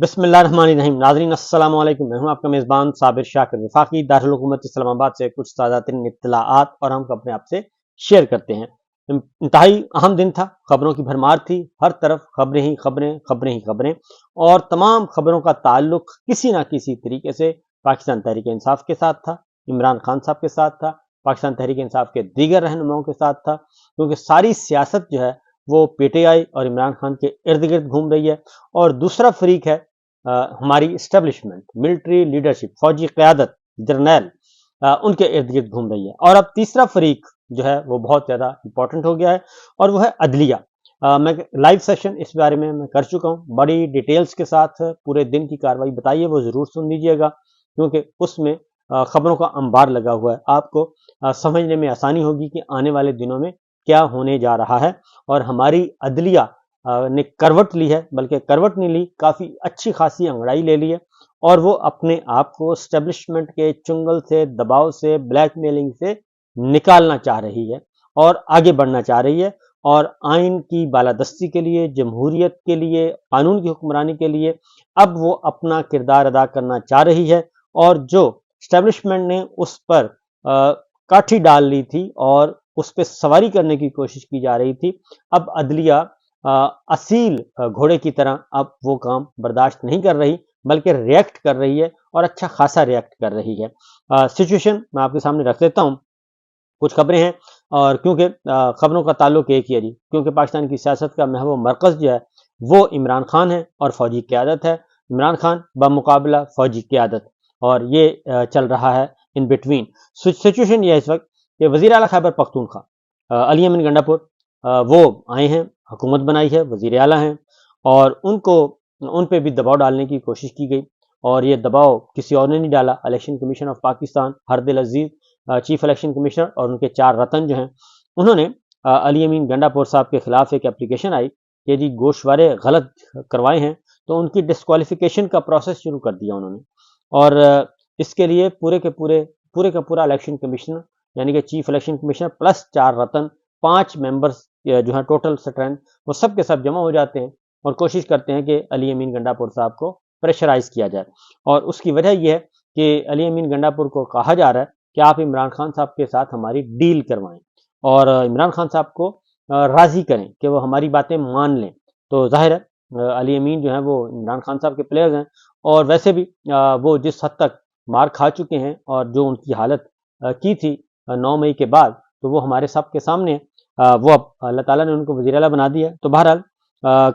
بسم اللہ الرحمن الرحیم۔ ناظرین السلام علیکم، میں ہوں آپ کا میزبان صابر شاکر، وفاقی دارالحکومت اسلام آباد سے کچھ تازہ ترین اطلاعات اور ہم اپنے آپ سے شیئر کرتے ہیں۔ انتہائی اہم دن تھا، خبروں کی بھرمار تھی، ہر طرف خبریں ہی خبریں، خبریں ہی خبریں، اور تمام خبروں کا تعلق کسی نہ کسی طریقے سے پاکستان تحریک انصاف کے ساتھ تھا، عمران خان صاحب کے ساتھ تھا، پاکستان تحریک انصاف کے دیگر رہنماؤں کے ساتھ تھا، کیونکہ ساری سیاست جو ہے وہ پی ٹی آئی اور عمران خان کے ارد گرد گھوم رہی ہے، اور دوسرا فریق ہے ہماری اسٹیبلشمنٹ، ملٹری لیڈرشپ، فوجی قیادت، جرنیل، ان کے ارد گرد گھوم رہی ہے۔ اور اب تیسرا فریق جو ہے وہ بہت زیادہ امپورٹنٹ ہو گیا ہے، اور وہ ہے عدلیہ۔ میں لائیو سیشن اس بارے میں کر چکا ہوں، بڑی ڈیٹیلز کے ساتھ پورے دن کی کارروائی بتائیے، وہ ضرور سن لیجیے گا، کیونکہ اس میں خبروں کا انبار لگا ہوا ہے۔ آپ کو سمجھنے میں آسانی ہوگی کہ آنے والے دنوں میں کیا ہونے جا رہا ہے، اور ہماری عدلیہ نے کروٹ لی ہے، بلکہ کروٹ نہیں لی، کافی اچھی خاصی انگڑائی لے لی ہے، اور وہ اپنے آپ کو اسٹیبلشمنٹ کے چنگل سے، دباؤ سے، بلیک میلنگ سے نکالنا چاہ رہی ہے اور آگے بڑھنا چاہ رہی ہے، اور آئین کی بالادستی کے لیے، جمہوریت کے لیے، قانون کی حکمرانی کے لیے اب وہ اپنا کردار ادا کرنا چاہ رہی ہے۔ اور جو اسٹیبلشمنٹ نے اس پر کاٹھی ڈال لی تھی اور اس پہ سواری کرنے کی کوشش کی جا رہی تھی، اب عدلیہ اصیل گھوڑے کی طرح اب وہ کام برداشت نہیں کر رہی، بلکہ ریئیکٹ کر رہی ہے، اور اچھا خاصا ریئیکٹ کر رہی ہے۔ سچویشن میں آپ کے سامنے رکھ دیتا ہوں، کچھ خبریں ہیں، اور کیونکہ خبروں کا تعلق ایک ہی ہے جی، کیونکہ پاکستان کی سیاست کا محور مرکز جو ہے وہ عمران خان ہے اور فوجی قیادت ہے، عمران خان بمقابلہ فوجی قیادت، اور یہ چل رہا ہے ان بٹوین۔ سچویشن یہ ہے اس وقت کہ وزیر اعلیٰ خیبر پختونخوا علی امین گنڈا پور وہ آئے ہیں، حکومت بنائی ہے، وزیر اعلیٰ ہیں، اور ان پہ بھی دباؤ ڈالنے کی کوشش کی گئی، اور یہ دباؤ کسی اور نے نہیں ڈالا، الیکشن کمیشن آف پاکستان، ہردل عزیز چیف الیکشن کمشنر، اور ان کے 4 رتن جو ہیں، انہوں نے علی امین گنڈا پور صاحب کے خلاف ایک اپلیکیشن آئی کہ جی گوشوارے غلط کروائے ہیں، تو ان کی ڈسکوالیفیکیشن کا پروسیس شروع کر دیا انہوں نے، اور اس کے لیے پورے کا پورا الیکشن کمشنر، یعنی کہ چیف الیکشن کمشنر پلس 4 رتن، 5 ممبرز جو ہیں ٹوٹل اسٹرینتھ، وہ سب کے سب جمع ہو جاتے ہیں اور کوشش کرتے ہیں کہ علی امین گنڈا پور صاحب کو پریشرائز کیا جائے۔ اور اس کی وجہ یہ ہے کہ علی امین گنڈا پور کو کہا جا رہا ہے کہ آپ عمران خان صاحب کے ساتھ ہماری ڈیل کروائیں، اور عمران خان صاحب کو راضی کریں کہ وہ ہماری باتیں مان لیں۔ تو ظاہر ہے علی امین جو ہیں وہ عمران خان صاحب کے پلیئرز ہیں، اور ویسے بھی وہ جس حد تک مار کھا چکے ہیں، اور جو ان کی حالت کی تھی 9 مئی کے بعد، تو وہ ہمارے سب کے سامنے وہ اب اللہ تعالیٰ نے ان کو وزیر اعلیٰ بنا دیا۔ تو بہرحال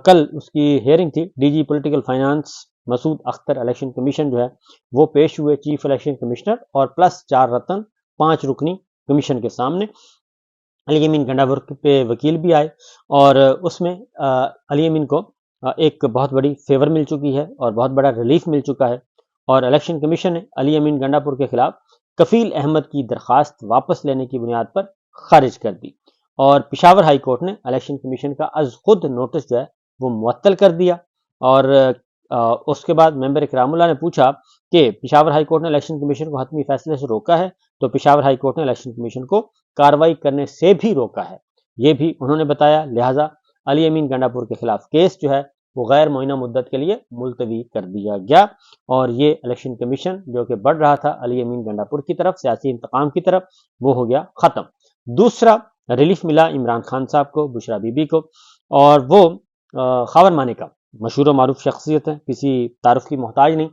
کل اس کی ہیئرنگ تھی، ڈی جی پولیٹیکل فائنانس مسعود اختر الیکشن کمیشن جو ہے وہ پیش ہوئے چیف الیکشن کمشنر اور پلس 4 رتن 5 رکنی کمیشن کے سامنے۔ علی امین گنڈا پور پہ وکیل بھی آئے، اور اس میں علی امین کو ایک بہت بڑی فیور مل چکی ہے اور بہت بڑا ریلیف مل چکا ہے، اور الیکشن کمیشن نے علی امین گنڈا پور کے خلاف کفیل احمد کی درخواست واپس لینے کی بنیاد پر خارج کر دی، اور پشاور ہائی کورٹ نے الیکشن کمیشن کا از خود نوٹس جو ہے وہ معطل کر دیا۔ اور اس کے بعد ممبر اکرام اللہ نے پوچھا کہ پشاور ہائی کورٹ نے الیکشن کمیشن کو حتمی فیصلے سے روکا ہے، تو پشاور ہائی کورٹ نے الیکشن کمیشن کو کارروائی کرنے سے بھی روکا ہے، یہ بھی انہوں نے بتایا، لہٰذا علی امین گنڈا پور کے خلاف کیس جو ہے وہ غیر معینہ مدت کے لیے ملتوی کر دیا گیا، اور یہ الیکشن کمیشن جو کہ بڑھ رہا تھا علی امین گنڈا پور کی طرف، سیاسی انتقام کی طرف، وہ ہو گیا ختم۔ دوسرا ریلیف ملا عمران خان صاحب کو، بشرا بی بی کو، اور وہ خاور مانے کا مشہور و معروف شخصیت ہے، کسی تعارف کی محتاج نہیں۔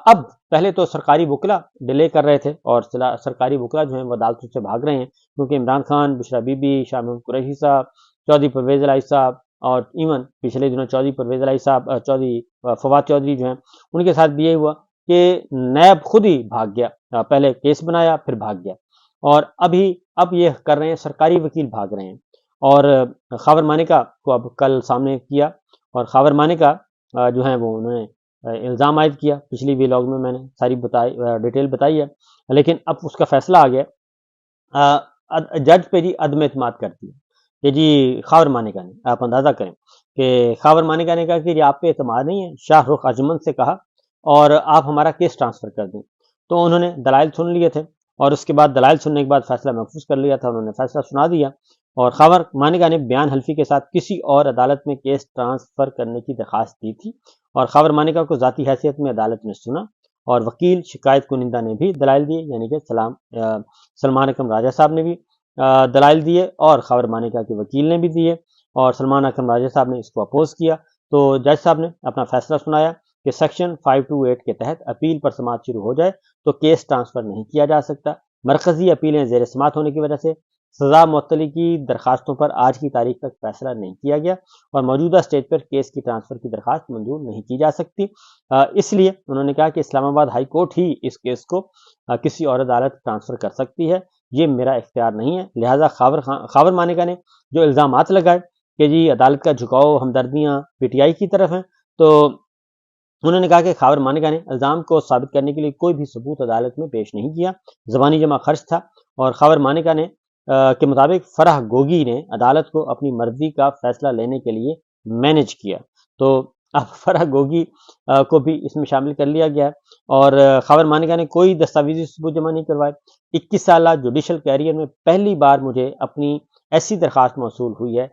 اب پہلے تو سرکاری وکلا ڈیلے کر رہے تھے، اور سرکاری وکلا جو ہیں وہ عدالتوں سے بھاگ رہے ہیں، کیونکہ عمران خان، بشرا بی بی، شاہ محمود قریشی صاحب، چودھری پرویز الہی صاحب، اور ایون پچھلے دنوں چودھری پرویز الہی صاحب، چودھری فواد چودھری جو ہیں، ان کے ساتھ بھی یہ ہوا کہ نیب خود ہی بھاگ گیا، پہلے کیس بنایا پھر بھاگ گیا، اور اب یہ کر رہے ہیں سرکاری وکیل بھاگ رہے ہیں، اور خاور مانیکا کو اب کل سامنے کیا، اور خاور مانیکا جو ہیں وہ انہوں نے الزام عائد کیا، پچھلی ویلاگ میں نے ساری ڈیٹیل بتائی ہے، لیکن اب اس کا فیصلہ آ گیا، جج پہ جی عدم اعتماد کرتی ہے کہ جی خاور مانیکا نے، آپ اندازہ کریں کہ خاور مانیکا نے کہا کہ جی آپ پہ اعتماد نہیں ہے، شاہ رخ اجمن سے کہا اور آپ ہمارا کیس ٹرانسفر کر دیں، تو انہوں نے دلائل سن لیے تھے، اور اس کے بعد دلائل سننے کے بعد فیصلہ محفوظ کر لیا تھا، انہوں نے فیصلہ سنا دیا، اور خاور مانیکا نے بیان حلفی کے ساتھ کسی اور عدالت میں کیس ٹرانسفر کرنے کی درخواست دی تھی، اور خاور مانیکا کو ذاتی حیثیت میں عدالت نے سنا اور وکیل شکایت کنندہ نے بھی دلائل دیے، یعنی کہ سلمان اکرم راجہ صاحب نے بھی دلائل دیے اور خاور مانیکا کے وکیل نے بھی دیے، اور سلمان اکرم راجہ صاحب نے اس کو اپوز کیا۔ تو جج صاحب نے اپنا فیصلہ سنایا کہ سیکشن 528 کے تحت اپیل پر سماعت شروع ہو جائے تو کیس ٹرانسفر نہیں کیا جا سکتا۔ مرکزی اپیلیں زیر سماعت ہونے کی وجہ سے سزا معطلی کی درخواستوں پر آج کی تاریخ تک فیصلہ نہیں کیا گیا اور موجودہ سٹیج پر کیس کی ٹرانسفر کی درخواست منظور نہیں کی جا سکتی۔ اس لیے انہوں نے کہا کہ اسلام آباد ہائی کورٹ ہی اس کیس کو کسی اور عدالت ٹرانسفر کر سکتی ہے، یہ میرا اختیار نہیں ہے۔ لہٰذا خاور مانیکا نے جو الزامات لگائے کہ جی عدالت کا جھکاؤ ہمدردیاں پی ٹی آئی کی طرف ہیں، تو انہوں نے کہا کہ خاور مانیکا نے الزام کو ثابت کرنے کے لیے کوئی بھی ثبوت عدالت میں پیش نہیں کیا، زبانی جمع خرچ تھا، اور خاور مانیکا نے کے مطابق فرح گوگی نے عدالت کو اپنی مرضی کا فیصلہ لینے کے لیے مینج کیا۔ تو اب فرح گوگی کو بھی اس میں شامل کر لیا گیا ہے، اور خاور مانیکا نے کوئی دستاویزی ثبوت جمع نہیں کروائے۔ 21 سالہ جوڈیشل کیریئر میں پہلی بار مجھے اپنی ایسی درخواست موصول ہوئی ہے۔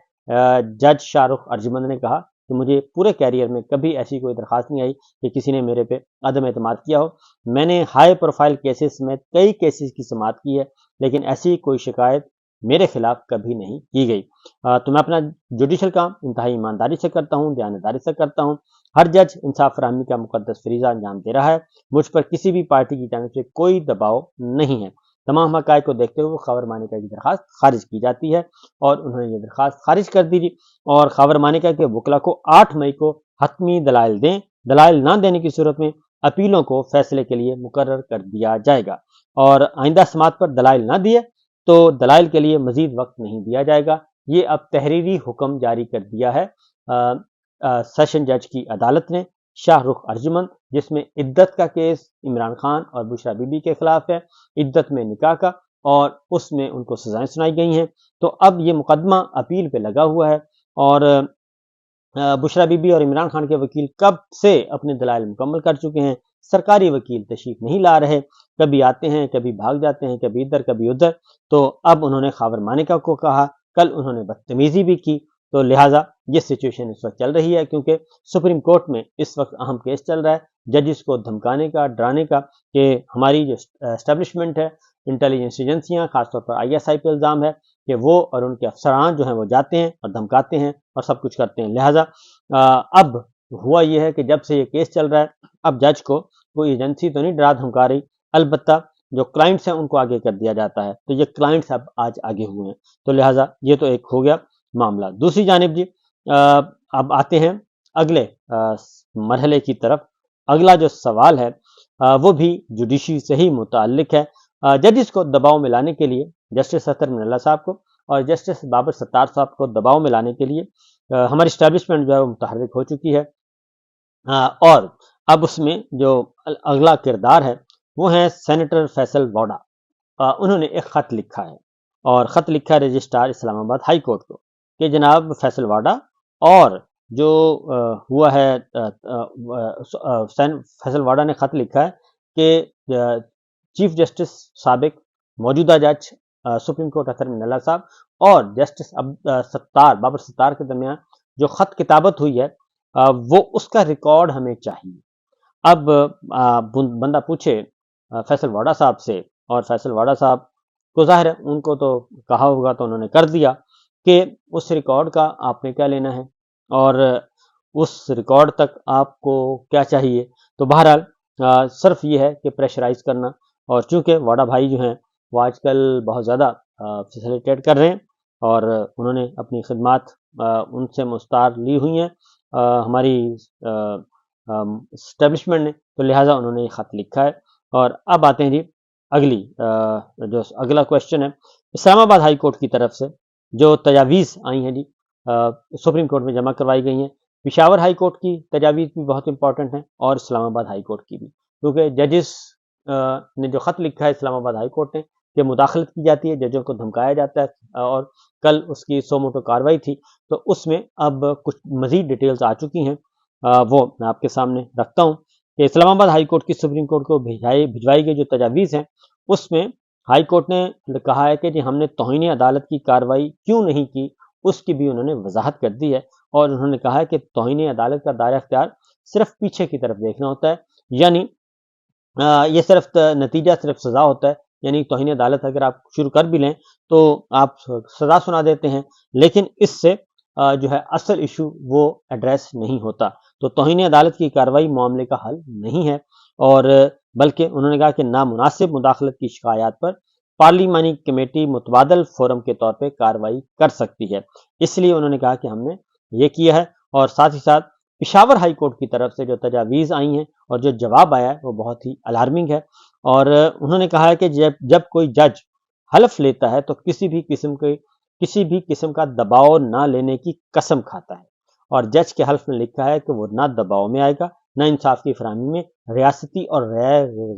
جج شاہ رخ ارجمند نے کہا کہ مجھے پورے کیریئر میں کبھی ایسی کوئی درخواست نہیں آئی کہ کسی نے میرے پہ عدم اعتماد کیا ہو۔ میں نے ہائی پروفائل کیسز سمیت کئی کیسز کی سماعت کی ہے، لیکن ایسی کوئی شکایت میرے خلاف کبھی نہیں کی گئی۔ تو میں اپنا جوڈیشل کام انتہائی ایمانداری سے کرتا ہوں، دیانتداری سے کرتا ہوں۔ ہر جج انصاف فراہمی کا مقدس فریضہ انجام دے رہا ہے، مجھ پر کسی بھی پارٹی کی جانب سے کوئی دباؤ نہیں ہے۔ تمام حقائق کو دیکھتے ہوئے خاور مانیکا کی درخواست خارج کی جاتی ہے، اور انہوں نے یہ درخواست خارج کر دی اور خاور مانیکا کے وکلا کو 8 مئی کو حتمی دلائل دیں، دلائل نہ دینے کی صورت میں اپیلوں کو فیصلے کے لیے مقرر کر دیا جائے گا، اور آئندہ سماعت پر دلائل نہ دیے تو دلائل کے لیے مزید وقت نہیں دیا جائے گا۔ یہ اب تحریری حکم جاری کر دیا ہے سیشن جج کی عدالت نے شاہ رخ ارجمند، جس میں عدت کا کیس عمران خان اور بشرا بی بی کے خلاف ہے، عدت میں نکاح کا، اور اس میں ان کو سزائیں سنائی گئی ہیں۔ تو اب یہ مقدمہ اپیل پہ لگا ہوا ہے، اور بشرا بی بی اور عمران خان کے وکیل کب سے اپنے دلائل مکمل کر چکے ہیں۔ سرکاری وکیل تشریف نہیں لا رہے، کبھی آتے ہیں کبھی بھاگ جاتے ہیں، کبھی ادھر کبھی ادھر۔ تو اب انہوں نے خاور مانیکا کو کہا، کل انہوں نے بدتمیزی بھی کی، تو لہٰذا یہ سچویشن اس وقت چل رہی ہے، کیونکہ سپریم کورٹ میں اس وقت اہم کیس چل رہا ہے ججز کو دھمکانے کا، ڈرانے کا، کہ ہماری جو اسٹیبلشمنٹ ہے، انٹیلیجنس ایجنسیاں، خاص طور پر ISI پہ الزام ہے کہ وہ اور ان کے افسران جو ہیں وہ جاتے ہیں اور دھمکاتے ہیں اور سب کچھ کرتے ہیں۔ لہٰذا اب ہوا یہ ہے کہ جب سے یہ کیس چل رہا ہے، اب جج کو کوئی ایجنسی تو نہیں ڈرا دھمکا رہی، البتہ جو کلائنٹس ہیں ان کو آگے کر دیا جاتا ہے، تو یہ کلائنٹس اب آج آگے ہوئے ہیں، تو لہٰذا یہ تو ایک ہو گیا معاملہ۔ دوسری جانب جی اب آتے ہیں اگلے مرحلے کی طرف۔ اگلا جو سوال ہے وہ بھی جوڈیشری سے ہی متعلق ہے۔ ججز کو دباؤ میں لانے کے لیے، جسٹس اختر من اللہ صاحب کو اور جسٹس بابر ستار صاحب کو دباؤ میں لانے کے لیے ہماری اسٹیبلشمنٹ جو ہے وہ متحرک ہو چکی ہے، اور اب اس میں جو اگلا کردار ہے وہ ہیں سینیٹر فیصل واڈا۔ انہوں نے ایک خط لکھا ہے، اور خط لکھا ہے رجسٹرار اسلام آباد ہائی کورٹ کو کہ جناب فیصل واڈا، اور جو ہوا ہے فیصل واڈا نے خط لکھا ہے کہ چیف جسٹس سابق موجودہ جج سپریم کورٹ اختر من اللہ صاحب اور جسٹس بابر ستار کے درمیان جو خط کتابت ہوئی ہے وہ اس کا ریکارڈ ہمیں چاہیے۔ اب بندہ پوچھے فیصل واڈا صاحب سے، اور فیصل واڈا صاحب کو ظاہر ہے ان کو تو کہا ہوگا تو انہوں نے کر دیا کہ اس ریکارڈ کا آپ نے کیا لینا ہے، اور اس ریکارڈ تک آپ کو کیا چاہیے۔ تو بہرحال صرف یہ ہے کہ پریشرائز کرنا، اور چونکہ واڈا بھائی جو ہیں وہ آج کل بہت زیادہ فیسیلیٹیٹ کر رہے ہیں، اور انہوں نے اپنی خدمات ان سے مستعار لی ہوئی ہیں ہماری اسٹیبلشمنٹ نے، تو لہٰذا انہوں نے یہ خط لکھا ہے۔ اور اب آتے ہیں جی اگلی جو اگلا کویشچن ہے، اسلام آباد ہائی کورٹ کی طرف سے جو تجاویز آئی ہیں جی سپریم کورٹ میں جمع کروائی گئی ہیں۔ پشاور ہائی کورٹ کی تجاویز بھی بہت امپورٹنٹ ہیں، اور اسلام آباد ہائی کورٹ کی بھی، کیونکہ ججز نے جو خط لکھا ہے اسلام آباد ہائی کورٹ نے کہ مداخلت کی جاتی ہے، ججوں کو دھمکایا جاتا ہے، اور کل اس کی سو موٹو کاروائی تھی، تو اس میں اب کچھ مزید ڈیٹیلز آ چکی ہیں، وہ میں آپ کے سامنے رکھتا ہوں کہ اسلام آباد ہائی کورٹ کی سپریم کورٹ کو بھجوائی گئی جو تجاویز ہیں، اس میں ہائی کورٹ نے کہا ہے کہ جی ہم نے توہین عدالت کی کاروائی کیوں نہیں کی، اس کی بھی انہوں نے وضاحت کر دی ہے، اور انہوں نے کہا ہے کہ توہین عدالت کا دائرہ اختیار صرف پیچھے کی طرف دیکھنا ہوتا ہے، یعنی یہ صرف نتیجہ صرف سزا ہوتا ہے، یعنی توہین عدالت اگر آپ شروع کر بھی لیں تو آپ سزا سنا دیتے ہیں، لیکن اس سے جو ہے اصل ایشو وہ ایڈریس نہیں ہوتا۔ تو توہین عدالت کی کارروائی معاملے کا حل نہیں ہے، اور بلکہ انہوں نے کہا کہ نامناسب مداخلت کی شکایات پر پارلیمانی کمیٹی متبادل فورم کے طور پہ کارروائی کر سکتی ہے۔ اس لیے انہوں نے کہا کہ ہم نے یہ کیا ہے، اور ساتھ ہی ساتھ پشاور ہائی کورٹ کی طرف سے جو تجاویز آئی ہیں اور جو جواب آیا ہے وہ بہت ہی الارمنگ ہے، اور انہوں نے کہا ہے کہ جب کوئی جج حلف لیتا ہے تو کسی بھی قسم کا دباؤ نہ لینے کی قسم کھاتا ہے، اور جج کے حلف میں لکھا ہے کہ وہ نہ دباؤ میں آئے گا، نہ انصاف کی فراہمی میں ریاستی اور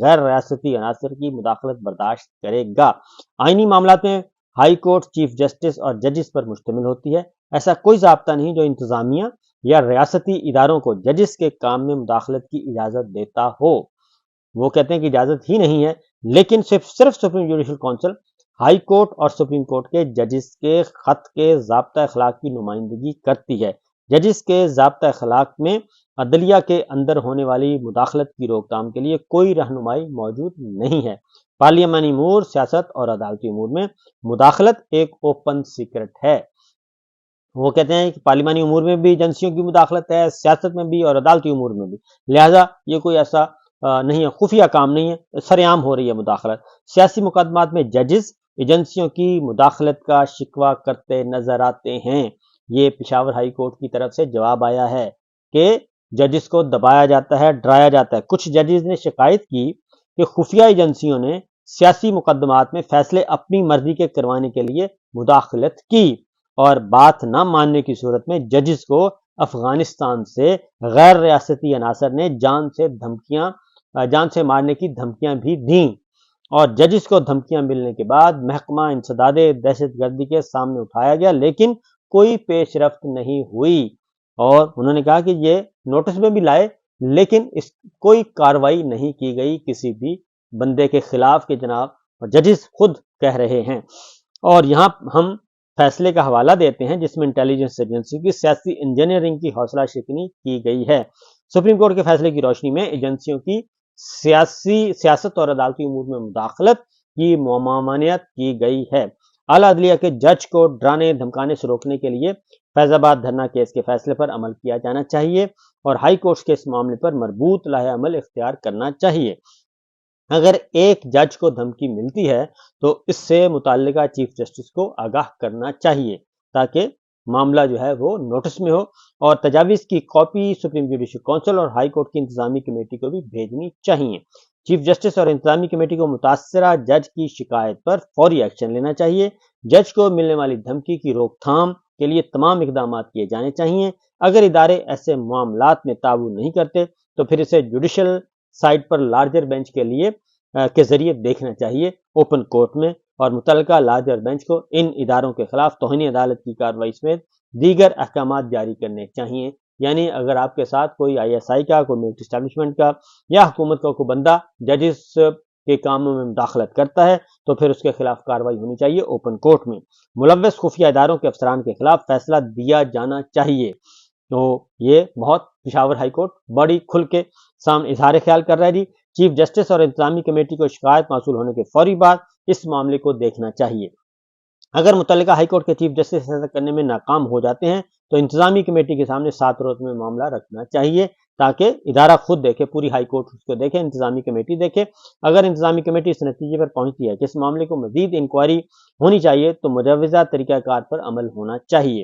غیر ریاستی عناصر کی مداخلت برداشت کرے گا۔ آئینی معاملات میں ہائی کورٹ چیف جسٹس اور ججز پر مشتمل ہوتی ہے۔ ایسا کوئی ضابطہ نہیں جو انتظامیہ یا ریاستی اداروں کو ججز کے کام میں مداخلت کی اجازت دیتا ہو۔ وہ کہتے ہیں کہ اجازت ہی نہیں ہے، لیکن صرف supreme judicial council, high court اور سپریم کورٹ کے ججز کے خط کے ضابطہ اخلاق کی نمائندگی کرتی ہے۔ ججز کے ضابطہ اخلاق میں عدلیہ کے اندر ہونے والی مداخلت کی روک تھام کے لیے کوئی رہنمائی موجود نہیں ہے۔ پارلیمانی امور، سیاست اور عدالتی امور میں مداخلت ایک اوپن سیکرٹ ہے۔ وہ کہتے ہیں کہ پارلیمانی امور میں بھی ایجنسیوں کی مداخلت ہے، سیاست میں بھی اور عدالتی امور میں بھی، لہٰذا یہ کوئی ایسا نہیں ہے، خفیہ کام نہیں ہے، سر عام ہو رہی ہے مداخلت۔ سیاسی مقدمات میں ججز ایجنسیوں کی مداخلت کا شکوہ کرتے نظر آتے ہیں۔ یہ پشاور ہائی کورٹ کی طرف سے جواب آیا ہے کہ ججز کو دبایا جاتا ہے، ڈرایا جاتا ہے۔ کچھ ججز نے شکایت کی کہ خفیہ ایجنسیوں نے سیاسی مقدمات میں فیصلے اپنی مرضی کے کروانے کے لیے مداخلت کی، اور بات نہ ماننے کی صورت میں ججز کو افغانستان سے غیر ریاستی عناصر نے جان سے مارنے کی دھمکیاں بھی دیں، اور ججز کو دھمکیاں ملنے کے بعد محکمہ انسداد دہشت گردی کے سامنے اٹھایا گیا، لیکن کوئی پیش رفت نہیں ہوئی، اور انہوں نے کہا کہ یہ نوٹس میں بھی لائے لیکن کوئی کارروائی نہیں کی گئی کسی بھی بندے کے خلاف کہ جناب، اور ججز خود کہہ رہے ہیں۔ اور یہاں ہم فیصلے کا حوالہ دیتے ہیں جس میں انٹیلیجنس ایجنسی کی سیاسی انجینئرنگ کی حوصلہ شکنی کی گئی ہے۔ سپریم کورٹ کے فیصلے کی روشنی میں ایجنسیوں کی سیاست اور عدالتی امور میں مداخلت کی ممانعت کی گئی ہے۔ اعلیٰ عدلیہ کے جج کو ڈرانے دھمکانے سے روکنے کے لیے فیض آباد دھرنا کیس کے فیصلے پر عمل کیا جانا چاہیے، اور ہائی کورٹ کے اس معاملے پر مربوط لائحہ عمل اختیار کرنا چاہیے۔ اگر ایک جج کو دھمکی ملتی ہے تو اس سے متعلقہ چیف جسٹس کو آگاہ کرنا چاہیے تاکہ معاملہ جو ہے وہ نوٹس میں ہو، اور تجاویز کی کاپی سپریم جوڈیشل کونسل اور ہائی کورٹ کی انتظامی کمیٹی کو بھی بھیجنی چاہیے۔ چیف جسٹس اور انتظامی کمیٹی کو متاثرہ جج کی شکایت پر فوری ایکشن لینا چاہیے۔ جج کو ملنے والی دھمکی کی روک تھام کے لیے تمام اقدامات کیے جانے چاہیے۔ اگر ادارے ایسے معاملات میں تعاون نہیں کرتے تو پھر اسے جوڈیشل سائٹ پر لارجر بینچ کے ذریعے دیکھنا چاہیے، اوپن کورٹ میں، اور متعلقہ لارجر بینچ کو ان اداروں کے خلاف توہین عدالت کی کارروائی سمیت دیگر احکامات جاری کرنے چاہیے۔ یعنی اگر آپ کے ساتھ کوئی آئی ایس آئی کا، کوئی ملٹری اسٹیبلشمنٹ کا یا حکومت کا کوئی بندہ ججز کے کاموں میں مداخلت کرتا ہے تو پھر اس کے خلاف کارروائی ہونی چاہیے اوپن کورٹ میں۔ ملوث خفیہ اداروں کے افسران کے خلاف فیصلہ دیا جانا چاہیے۔ تو یہ بہت پشاور ہائی کورٹ بڑی کھل کے سامنے اظہار خیال کر رہا ہے جی۔ چیف جسٹس اور انتظامی کمیٹی کو شکایت موصول ہونے کے فوری بعد اس معاملے کو دیکھنا چاہیے۔ اگر متعلقہ ہائی کورٹ کے چیف جسٹس ایسا کرنے میں ناکام ہو جاتے ہیں تو انتظامی کمیٹی کے سامنے 7 روز میں معاملہ رکھنا چاہیے تاکہ ادارہ خود دیکھے، پوری ہائی کورٹ اس کو دیکھے، انتظامی کمیٹی دیکھے۔ اگر انتظامی کمیٹی اس نتیجے پر پہنچتی ہے کہ اس معاملے کو مزید انکوائری ہونی چاہیے تو مجوزہ طریقہ کار پر عمل ہونا چاہیے۔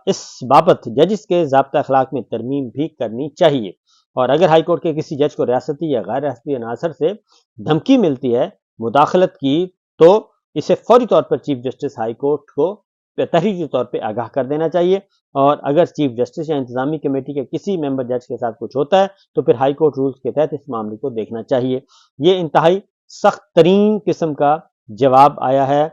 اس بابت ججز کے ضابطہ اخلاق میں ترمیم بھی کرنی چاہیے، اور اگر ہائی کورٹ کے کسی جج کو ریاستی یا غیر ریاستی عناصر سے دھمکی ملتی ہے مداخلت کی تو اسے فوری طور پر چیف جسٹس ہائی کورٹ کو تحریری طور پہ آگاہ کر دینا چاہیے، اور اگر چیف جسٹس یا انتظامی کمیٹی کے کسی ممبر جج کے ساتھ کچھ ہوتا ہے تو پھر ہائی کورٹ رولز کے تحت اس معاملے کو دیکھنا چاہیے۔ یہ انتہائی سخت ترین قسم کا جواب آیا ہے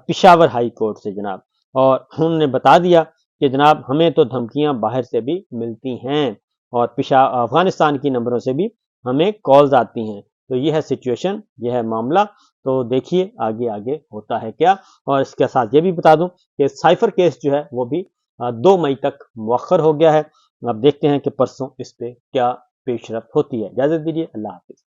پشاور ہائی کورٹ سے جناب، اور انہوں نے بتا دیا کہ جناب ہمیں تو دھمکیاں باہر سے بھی ملتی ہیں اور افغانستان کی نمبروں سے بھی ہمیں کالز آتی ہیں۔ تو یہ ہے سچویشن، یہ ہے معاملہ، تو دیکھیے آگے ہوتا ہے کیا۔ اور اس کے ساتھ یہ بھی بتا دوں کہ سائفر کیس جو ہے وہ بھی 2 مئی تک مؤخر ہو گیا ہے، اب دیکھتے ہیں کہ پرسوں اس پہ کیا پیش رفت ہوتی ہے. اجازت دیجیے. اللہ حافظ.